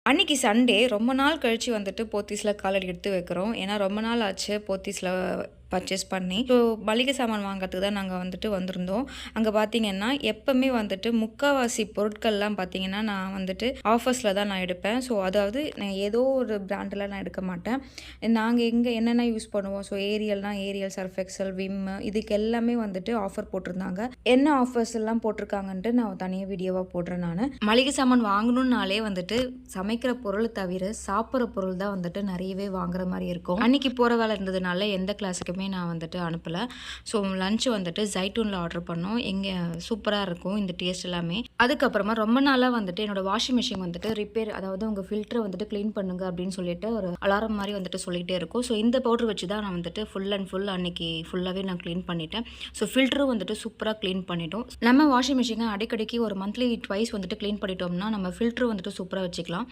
அன்னைக்கு சண்டே ரொம்ப நாள் கழிச்சு வந்துட்டு போத்தீஸில் காலடி எடுத்து வைக்கிறோம். ஏன்னா ரொம்ப நாள் ஆச்சு போத்தீஸில் பர்ச்சேஸ் பண்ணி. ஸோ மளிகை சாமான் வாங்குறதுக்கு தான் நாங்கள் வந்துட்டு வந்திருந்தோம். அங்கே பார்த்தீங்கன்னா எப்போவுமே வந்துட்டு முக்கால்வாசி பொருட்கள்லாம் பார்த்தீங்கன்னா நான் வந்துட்டு ஆஃபர்ஸில் தான் நான் எடுப்பேன். ஸோ அதாவது நான் ஏதோ ஒரு பிராண்டில் நான் எடுக்க மாட்டேன். நாங்கள் எங்கே என்னென்ன யூஸ் பண்ணுவோம், so Ariel, Surf Excel, Vim இதுக்கு எல்லாமே வந்துட்டு ஆஃபர் போட்டிருந்தாங்க. என்ன ஆஃபர்ஸ் எல்லாம் போட்டிருக்காங்கன்ட்டு நான் தனியாக வீடியோவாக போடுறேன். நான் மளிகை சாமான் வாங்கணுன்னாலே வந்துட்டு சமைக்கிற பொருள் தவிர சாப்பிட்ற பொருள் தான் வந்துட்டு நிறையவே வாங்குற மாதிரி இருக்கும். அன்னைக்கு போகிற வேலை இருந்ததுனால எந்த கிளாஸுக்குமே நான் வந்துட்டு அனுப்பலை. ஸோ லஞ்ச் வந்துட்டு ஜைட்டூனில் ஆர்டர் பண்ணோம். எங்கே சூப்பராக இருக்கும் இந்த டேஸ்ட் எல்லாமே. அதுக்கப்புறமா ரொம்ப நாளாக வந்துட்டு என்னோட வாஷிங் மிஷின் வந்துட்டு ரிப்பேர், அதாவது உங்கள் ஃபில்டரை வந்துட்டு க்ளீன் பண்ணுங்க அப்படின்னு சொல்லிட்டு ஒரு அலாரம் மாதிரி வந்துட்டு சொல்லிகிட்டே இருக்கும். ஸோ இந்த பவுடர் வச்சு தான் நான் வந்துட்டு ஃபுல் அண்ட் ஃபுல் அன்னைக்கு ஃபுல்லாகவே நான் க்ளீன் பண்ணிட்டேன். ஸோ ஃபில்டரும் வந்துட்டு சூப்பராக க்ளீன் பண்ணிட்டோம். நம்ம வாஷிங் மிஷினை அடிக்கடிக்கு ஒரு மந்த்லி ட்வைஸ் வந்துட்டு க்ளீன் பண்ணிட்டோம்னா நம்ம ஃபில்டரும் வந்துட்டு சூப்பராக வச்சுக்கலாம்.